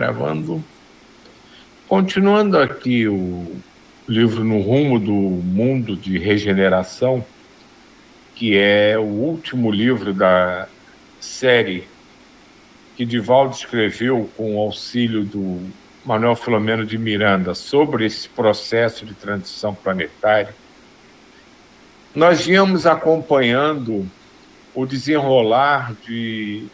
Gravando. Continuando aqui o livro No Rumo do Mundo de Regeneração, que é o último livro da série que Divaldo escreveu com o auxílio do Manuel Filomeno de Miranda sobre esse processo de transição planetária, nós íamos acompanhando o desenrolar de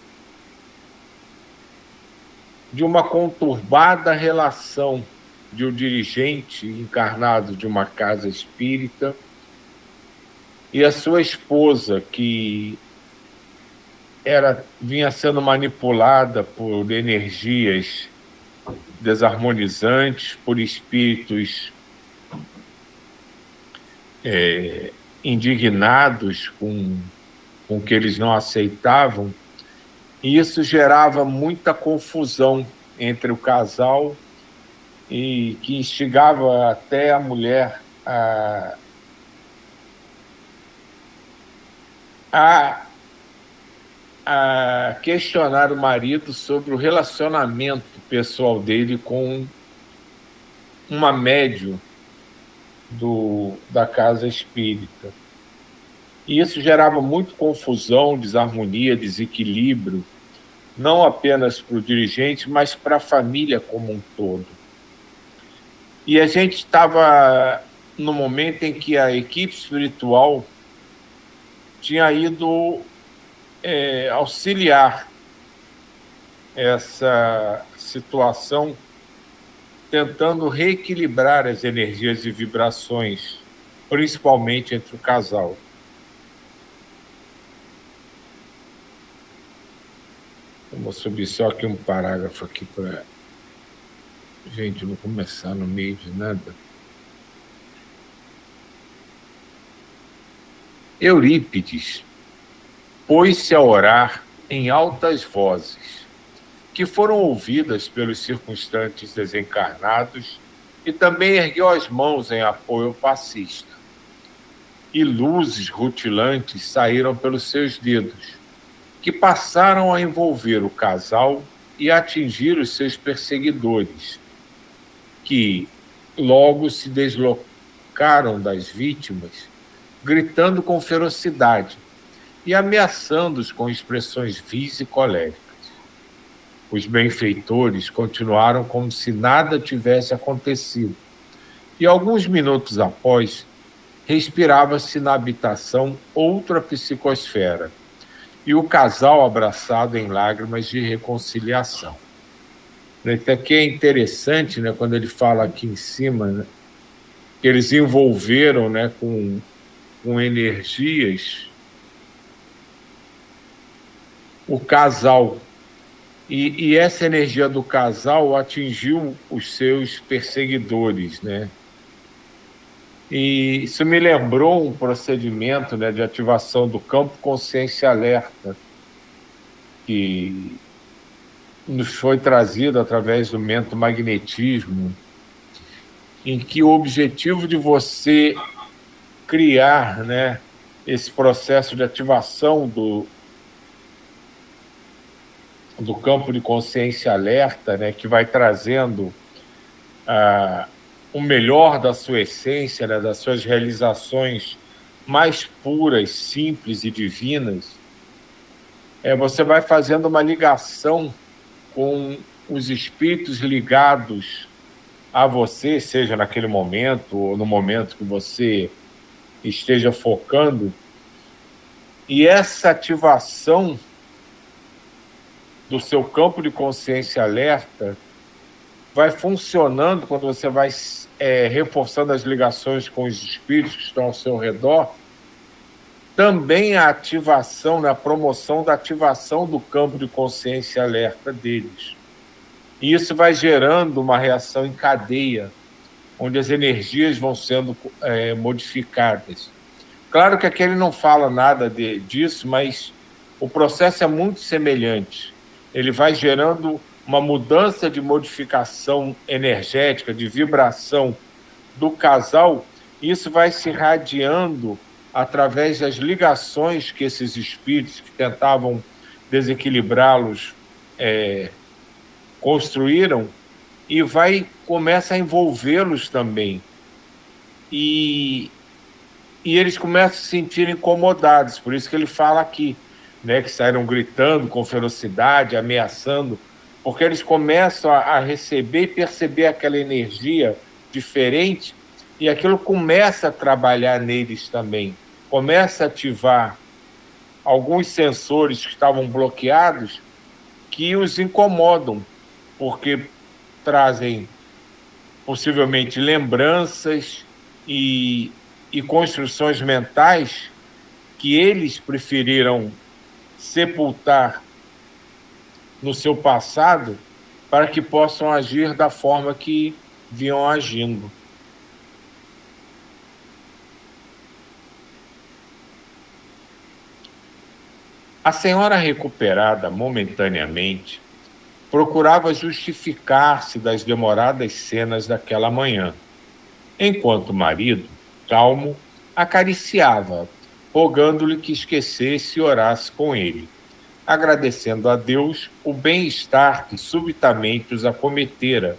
uma conturbada relação de um dirigente encarnado de uma casa espírita e a sua esposa, que vinha sendo manipulada por energias desarmonizantes, por espíritos indignados com o que eles não aceitavam, e isso gerava muita confusão entre o casal e que instigava até a mulher a questionar o marido sobre o relacionamento pessoal dele com uma médium da casa espírita. E isso gerava muita confusão, desarmonia, desequilíbrio, não apenas para o dirigente, mas para a família como um todo. E a gente estava no momento em que a equipe espiritual tinha ido auxiliar essa situação, tentando reequilibrar as energias e vibrações, principalmente entre o casal. Vou subir só aqui um parágrafo aqui para gente não começar no meio de nada. Eurípides pôs-se a orar em altas vozes, que foram ouvidas pelos circunstantes desencarnados, e também ergueu as mãos em apoio ao passista. E luzes rutilantes saíram pelos seus dedos, que passaram a envolver o casal e a atingir os seus perseguidores, que logo se deslocaram das vítimas, gritando com ferocidade e ameaçando-os com expressões vis e coléricas. Os benfeitores continuaram como se nada tivesse acontecido, e alguns minutos após, respirava-se na habitação outra psicosfera, e o casal abraçado em lágrimas de reconciliação. Isso aqui é interessante, né, quando ele fala aqui em cima, né, que eles envolveram, né, com energias o casal. E essa energia do casal atingiu os seus perseguidores, né? E isso me lembrou um procedimento, né, de ativação do campo consciência alerta, que nos foi trazido através do mentomagnetismo, em que o objetivo de você criar, né, esse processo de ativação do campo de consciência alerta, né, que vai trazendo o melhor da sua essência, né, das suas realizações mais puras, simples e divinas, você vai fazendo uma ligação com os espíritos ligados a você, seja naquele momento ou no momento que você esteja focando, e essa ativação do seu campo de consciência alerta vai funcionando quando você vai reforçando as ligações com os espíritos que estão ao seu redor, também a ativação, a promoção da ativação do campo de consciência alerta deles. E isso vai gerando uma reação em cadeia, onde as energias vão sendo modificadas. Claro que aqui ele não fala nada disso, mas o processo é muito semelhante. Ele vai gerando uma mudança de modificação energética, de vibração do casal, e isso vai se irradiando através das ligações que esses espíritos que tentavam desequilibrá-los construíram e começa a envolvê-los também. E eles começam a se sentir incomodados, por isso que ele fala aqui, né, que saíram gritando com ferocidade, ameaçando, porque eles começam a receber e perceber aquela energia diferente e aquilo começa a trabalhar neles também, começa a ativar alguns sensores que estavam bloqueados que os incomodam, porque trazem possivelmente lembranças e construções mentais que eles preferiram sepultar no seu passado para que possam agir da forma que vinham agindo. A senhora, recuperada momentaneamente, procurava justificar-se das demoradas cenas daquela manhã, enquanto o marido, calmo, acariciava, rogando-lhe que esquecesse e orasse com ele, agradecendo a Deus o bem-estar que subitamente os acometera,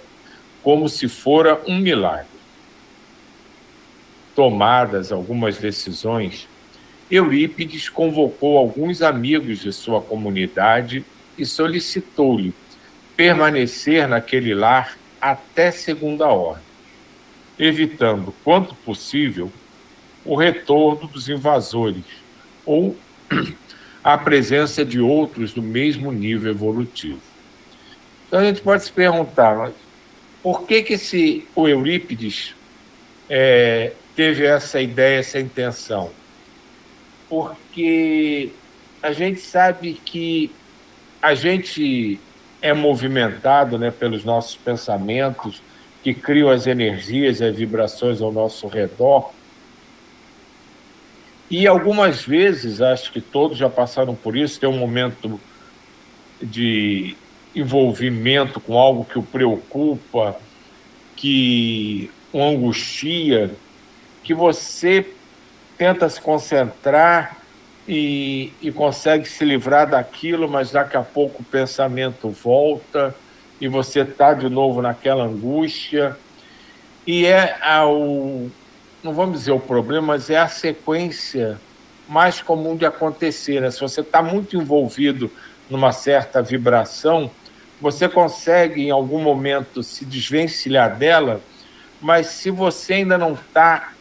como se fora um milagre. Tomadas algumas decisões, Eurípides convocou alguns amigos de sua comunidade e solicitou-lhe permanecer naquele lar até segunda ordem, evitando, quanto possível, o retorno dos invasores ou a presença de outros do mesmo nível evolutivo. Então a gente pode se perguntar, mas por que o Eurípides teve essa ideia, essa intenção? Porque a gente sabe que a gente é movimentado, né, pelos nossos pensamentos, que criam as energias e as vibrações ao nosso redor. E algumas vezes, acho que todos já passaram por isso, tem um momento de envolvimento com algo que o preocupa, que o angustia, que você tenta se concentrar e consegue se livrar daquilo, mas daqui a pouco o pensamento volta e você está de novo naquela angústia. E não vamos dizer o problema, mas é a sequência mais comum de acontecer, né? Se você está muito envolvido numa certa vibração, você consegue em algum momento se desvencilhar dela, mas se você ainda não está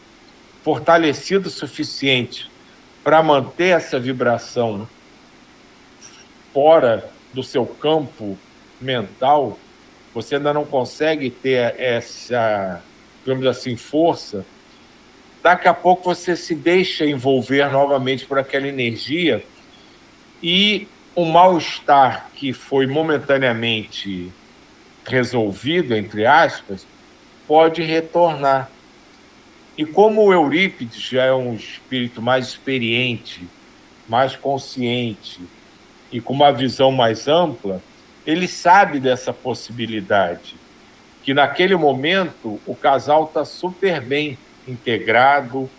fortalecido o suficiente para manter essa vibração fora do seu campo mental, você ainda não consegue ter essa, digamos assim, força, daqui a pouco você se deixa envolver novamente por aquela energia e o mal-estar que foi momentaneamente resolvido, entre aspas, pode retornar. E como o Eurípides já é um espírito mais experiente, mais consciente e com uma visão mais ampla, ele sabe dessa possibilidade, que naquele momento o casal está super bem integrado,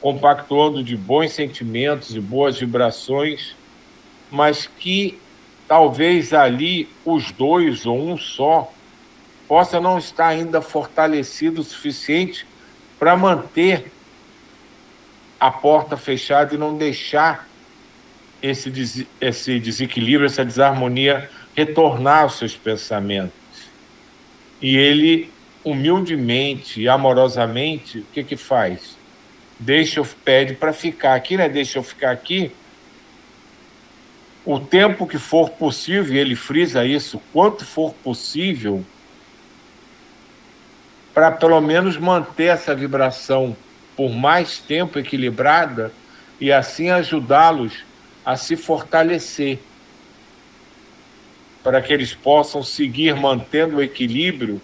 compactuando de bons sentimentos, de boas vibrações, mas que talvez ali os dois ou um só possa não estar ainda fortalecido o suficiente para manter a porta fechada e não deixar esse desequilíbrio, essa desarmonia retornar aos seus pensamentos. E ele, humildemente e amorosamente, o que faz? Pede para ficar aqui, né? Deixa eu ficar aqui o tempo que for possível, e ele frisa isso, quanto for possível, para pelo menos manter essa vibração por mais tempo equilibrada e assim ajudá-los a se fortalecer, para que eles possam seguir mantendo o equilíbrio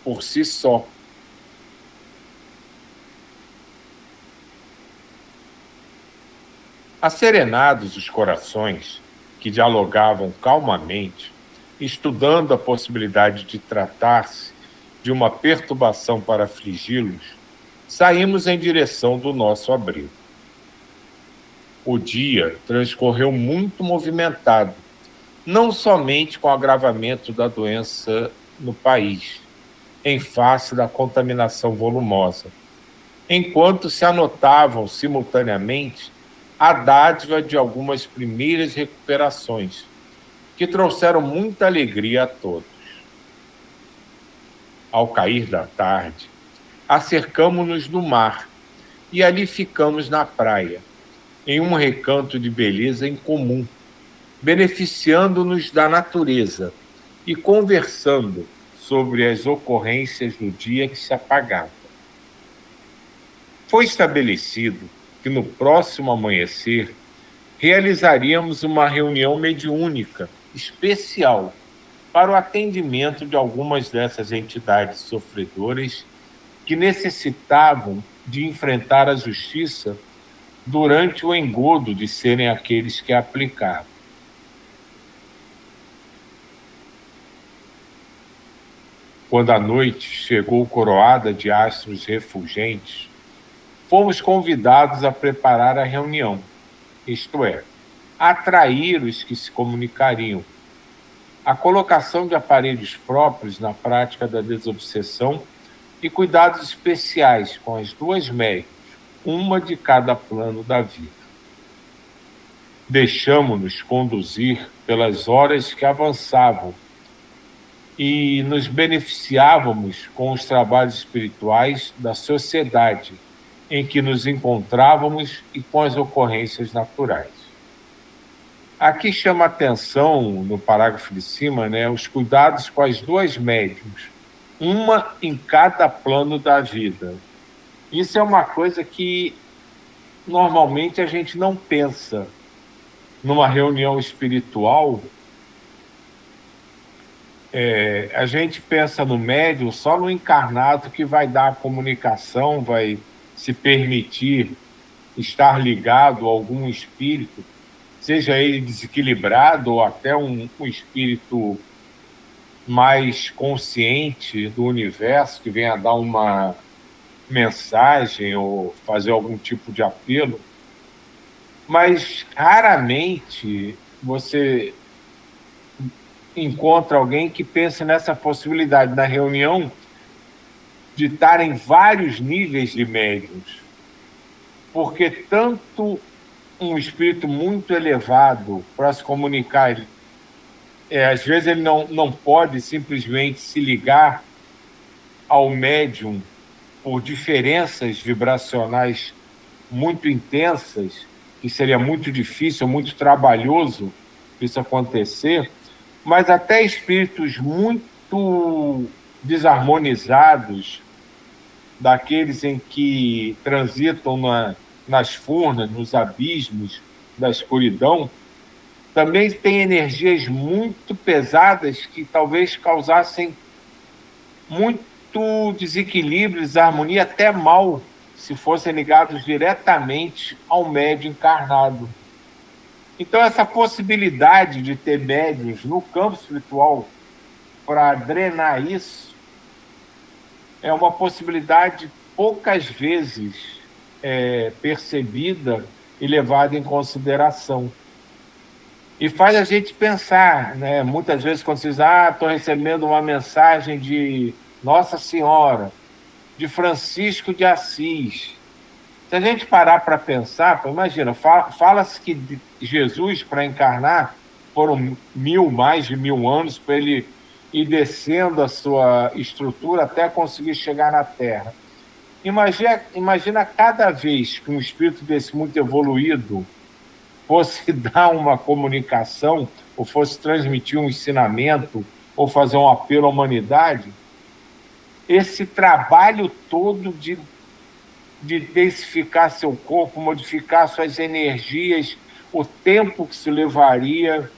por si só. Asserenados os corações, que dialogavam calmamente, estudando a possibilidade de tratar-se de uma perturbação para afligi-los, saímos em direção do nosso abrigo. O dia transcorreu muito movimentado, não somente com o agravamento da doença no país, em face da contaminação volumosa, enquanto se anotavam simultaneamente a dádiva de algumas primeiras recuperações, que trouxeram muita alegria a todos. Ao cair da tarde, acercamo-nos do mar e ali ficamos na praia, em um recanto de beleza incomum, beneficiando-nos da natureza e conversando sobre as ocorrências do dia que se apagava. Foi estabelecido que no próximo amanhecer realizaríamos uma reunião mediúnica especial para o atendimento de algumas dessas entidades sofredoras que necessitavam de enfrentar a justiça durante o engodo de serem aqueles que a aplicavam. Quando a noite chegou coroada de astros refulgentes, fomos convidados a preparar a reunião, isto é, a atrair os que se comunicariam, a colocação de aparelhos próprios na prática da desobsessão e cuidados especiais com as duas médias, uma de cada plano da vida. Deixamo-nos conduzir pelas horas que avançavam e nos beneficiávamos com os trabalhos espirituais da sociedade em que nos encontrávamos e com as ocorrências naturais. Aqui chama atenção, no parágrafo de cima, os cuidados com as duas médiums, uma em cada plano da vida. Isso é uma coisa que normalmente a gente não pensa. Numa reunião espiritual, a gente pensa no médium só no encarnado que vai dar a comunicação, vai se permitir estar ligado a algum espírito, seja ele desequilibrado ou até um espírito mais consciente do universo, que venha dar uma mensagem ou fazer algum tipo de apelo. Mas raramente você encontra alguém que pense nessa possibilidade na reunião de estar em vários níveis de médiuns, porque tanto um espírito muito elevado para se comunicar, às vezes ele não pode simplesmente se ligar ao médium por diferenças vibracionais muito intensas, que seria muito difícil, muito trabalhoso isso acontecer, mas até espíritos muito desarmonizados, daqueles em que transitam nas furnas, nos abismos da escuridão, também tem energias muito pesadas que talvez causassem muito desequilíbrio, desarmonia, até mal, se fossem ligados diretamente ao médium encarnado. Então, essa possibilidade de ter médiuns no campo espiritual para drenar isso é uma possibilidade poucas vezes percebida e levada em consideração. E faz a gente pensar, muitas vezes quando você diz, estou recebendo uma mensagem de Nossa Senhora, de Francisco de Assis. Se a gente parar para pensar, imagina, fala-se que Jesus, para encarnar, foram mais de 1000 anos para ele ir descendo a sua estrutura até conseguir chegar na Terra. Imagina cada vez que um espírito desse muito evoluído fosse dar uma comunicação, ou fosse transmitir um ensinamento, ou fazer um apelo à humanidade, esse trabalho todo de densificar seu corpo, modificar suas energias, o tempo que se levaria,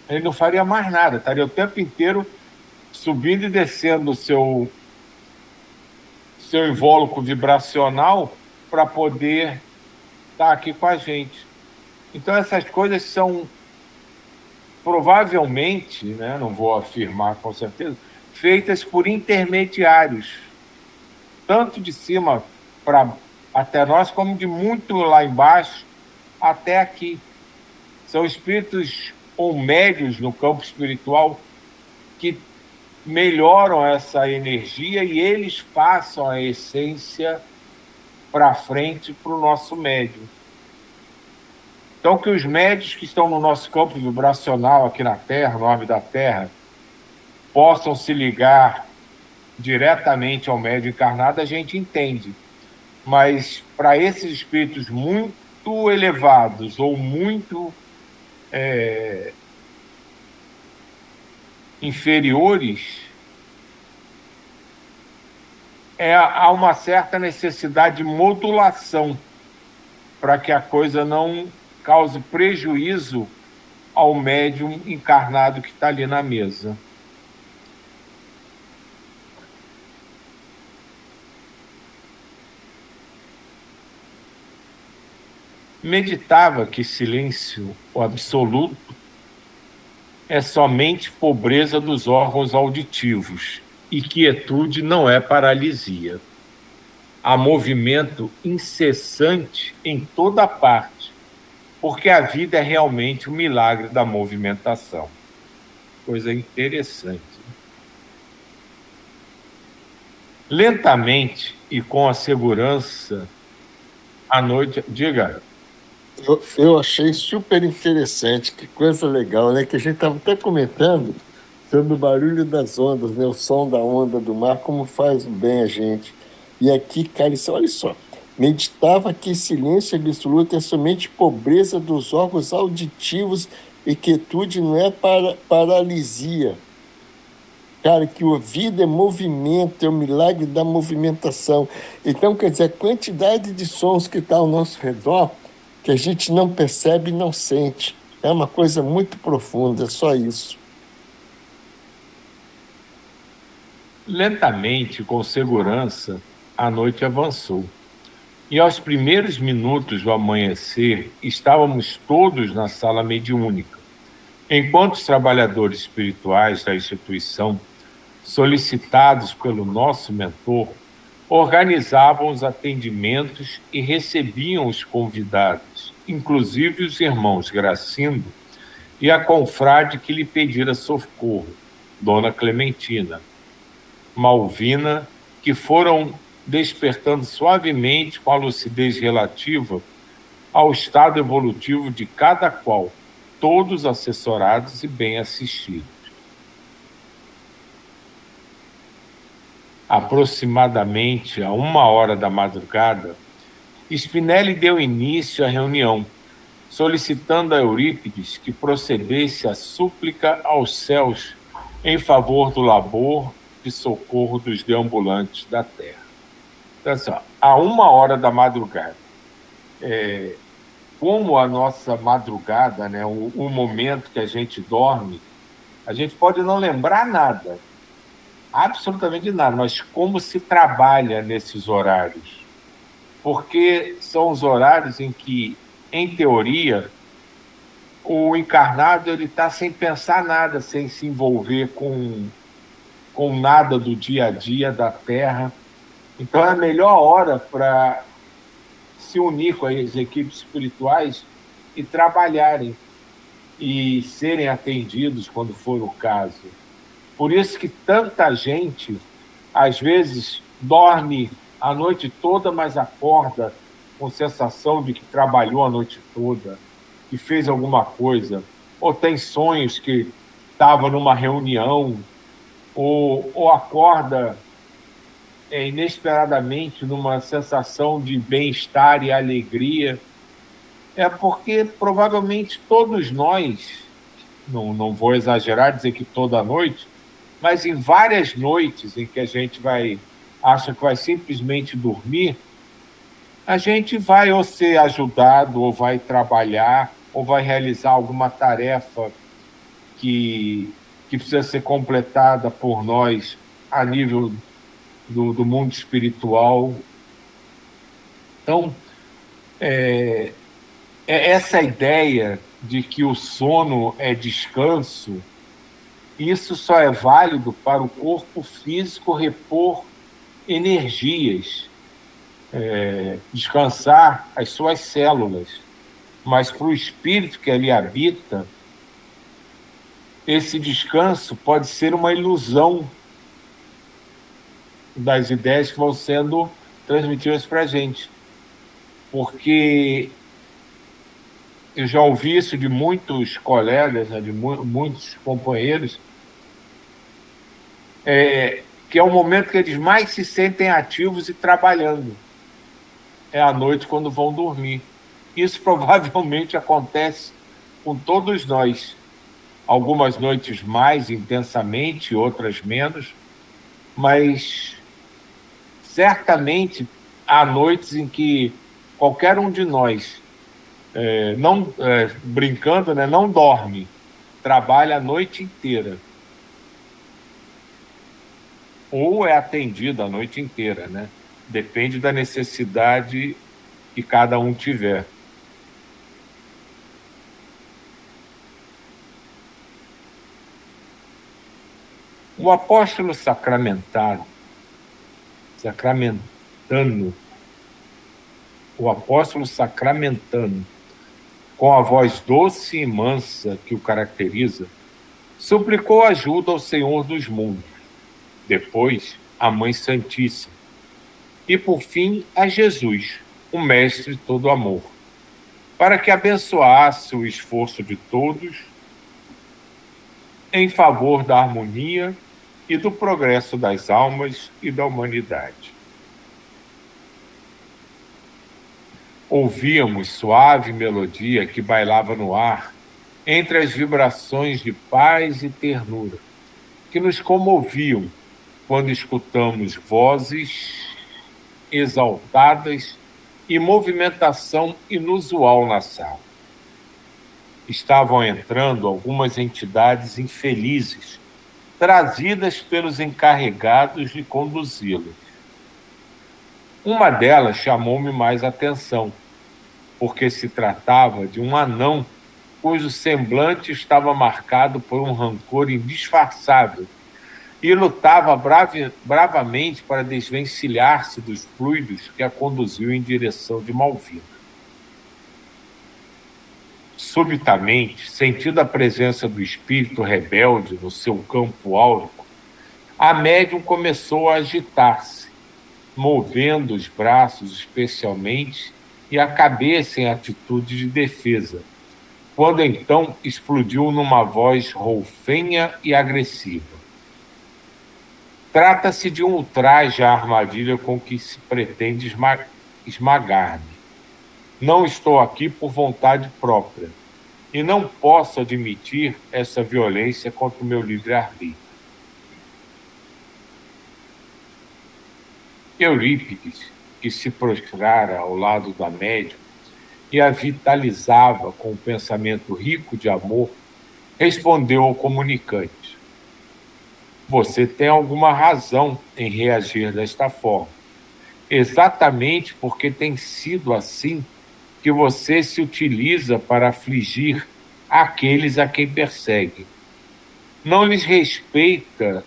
ele não faria mais nada, estaria o tempo inteiro subindo e descendo o seu invólucro vibracional para poder estar aqui com a gente. Então essas coisas são provavelmente, não vou afirmar com certeza, feitas por intermediários, tanto de cima até nós, como de muito lá embaixo até aqui. São espíritos ou médiuns no campo espiritual que melhoram essa energia e eles passam a essência para frente para o nosso médium. Então, que os médios que estão no nosso campo vibracional aqui na Terra, no orbe da Terra, possam se ligar diretamente ao médium encarnado, a gente entende. Mas para esses espíritos muito elevados ou muito inferiores, há uma certa necessidade de modulação para que a coisa não cause prejuízo ao médium encarnado que está ali na mesa. Meditava que silêncio, o absoluto, é somente pobreza dos órgãos auditivos e quietude não é paralisia. Há movimento incessante em toda parte, porque a vida é realmente o milagre da movimentação. Coisa interessante. Lentamente e com a segurança, à noite... Diga. Eu achei super interessante, que coisa legal, né? Que a gente estava até comentando sobre o barulho das ondas, né? O som da onda do mar, como faz bem a gente. E aqui, cara, olha só. Meditava que silêncio absoluto é somente pobreza dos órgãos auditivos e quietude não é paralisia. Cara, que a vida é movimento, é o milagre da movimentação. Então, quer dizer, a quantidade de sons que está ao nosso redor, que a gente não percebe e não sente. É uma coisa muito profunda, é só isso. Lentamente, com segurança, a noite avançou. E aos primeiros minutos do amanhecer, estávamos todos na sala mediúnica, enquanto os trabalhadores espirituais da instituição, solicitados pelo nosso mentor, organizavam os atendimentos e recebiam os convidados, inclusive os irmãos Gracindo e a confrade que lhe pedira socorro, Dona Clementina, Malvina, que foram despertando suavemente com a lucidez relativa ao estado evolutivo de cada qual, todos assessorados e bem assistidos. Aproximadamente a 1h da madrugada, Spinelli deu início à reunião, solicitando a Eurípides que procedesse a súplica aos céus em favor do labor de socorro dos deambulantes da terra. Então, assim, a 1h da madrugada, como a nossa madrugada, né, o momento que a gente dorme, a gente pode não lembrar nada, absolutamente nada, mas como se trabalha nesses horários. Porque são os horários em que, em teoria, o encarnado está sem pensar nada, sem se envolver com nada do dia a dia da Terra. Então é a melhor hora para se unir com as equipes espirituais e trabalharem e serem atendidos quando for o caso. Por isso que tanta gente, às vezes, dorme a noite toda, mas acorda com sensação de que trabalhou a noite toda, que fez alguma coisa, ou tem sonhos que estava numa reunião, ou acorda inesperadamente numa sensação de bem-estar e alegria. É porque provavelmente todos nós, não vou exagerar, dizer que toda noite, mas em várias noites em que a gente acha que vai simplesmente dormir, a gente vai ou ser ajudado, ou vai trabalhar, ou vai realizar alguma tarefa que precisa ser completada por nós a nível do mundo espiritual. Então, essa ideia de que o sono é descanso, isso só é válido para o corpo físico repor energias, descansar as suas células. Mas para o espírito que ali habita, esse descanso pode ser uma ilusão das ideias que vão sendo transmitidas para a gente. Porque eu já ouvi isso de muitos colegas, né, de muitos companheiros, que é o momento que eles mais se sentem ativos e trabalhando. É à noite, quando vão dormir. Isso provavelmente acontece com todos nós. Algumas noites mais intensamente, outras menos, mas certamente há noites em que qualquer um de nós, brincando, né, não dorme, trabalha a noite inteira. Ou é atendido a noite inteira, né? Depende da necessidade que cada um tiver. O apóstolo sacramentano, com a voz doce e mansa que o caracteriza, suplicou ajuda ao Senhor dos mundos, depois à Mãe Santíssima, e por fim a Jesus, o Mestre todo amor, para que abençoasse o esforço de todos em favor da harmonia e do progresso das almas e da humanidade. Ouvíamos suave melodia que bailava no ar, entre as vibrações de paz e ternura, que nos comoviam quando escutamos vozes exaltadas e movimentação inusual na sala. Estavam entrando algumas entidades infelizes, trazidas pelos encarregados de conduzi-los. Uma delas chamou-me mais atenção, porque se tratava de um anão cujo semblante estava marcado por um rancor indisfarçável e lutava bravamente para desvencilhar-se dos fluidos que a conduziu em direção de Malvina. Subitamente, sentindo a presença do espírito rebelde no seu campo áurico, a médium começou a agitar-se, movendo os braços especialmente e a cabeça em atitude de defesa, quando então explodiu numa voz roufenha e agressiva. Trata-se de um ultraje à armadilha com que se pretende esmagar-me. Não estou aqui por vontade própria e não posso admitir essa violência contra o meu livre-arbítrio. Eurípides, que se prostrara ao lado da médium e a vitalizava com um pensamento rico de amor, respondeu ao comunicante: você tem alguma razão em reagir desta forma, exatamente porque tem sido assim que você se utiliza para afligir aqueles a quem persegue. Não lhes respeita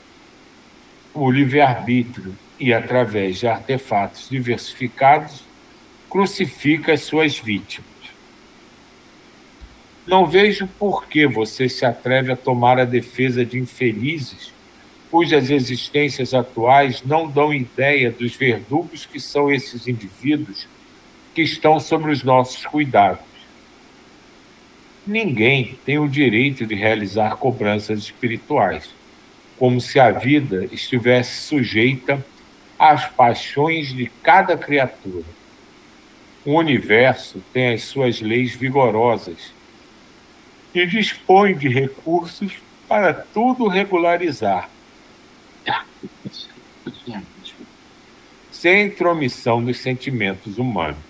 o livre-arbítrio e, através de artefatos diversificados, crucifica as suas vítimas. Não vejo por que você se atreve a tomar a defesa de infelizes cujas existências atuais não dão ideia dos verdugos que são esses indivíduos que estão sob os nossos cuidados. Ninguém tem o direito de realizar cobranças espirituais, como se a vida estivesse sujeita às paixões de cada criatura. O universo tem as suas leis vigorosas e dispõe de recursos para tudo regularizar, sem intromissão dos sentimentos humanos.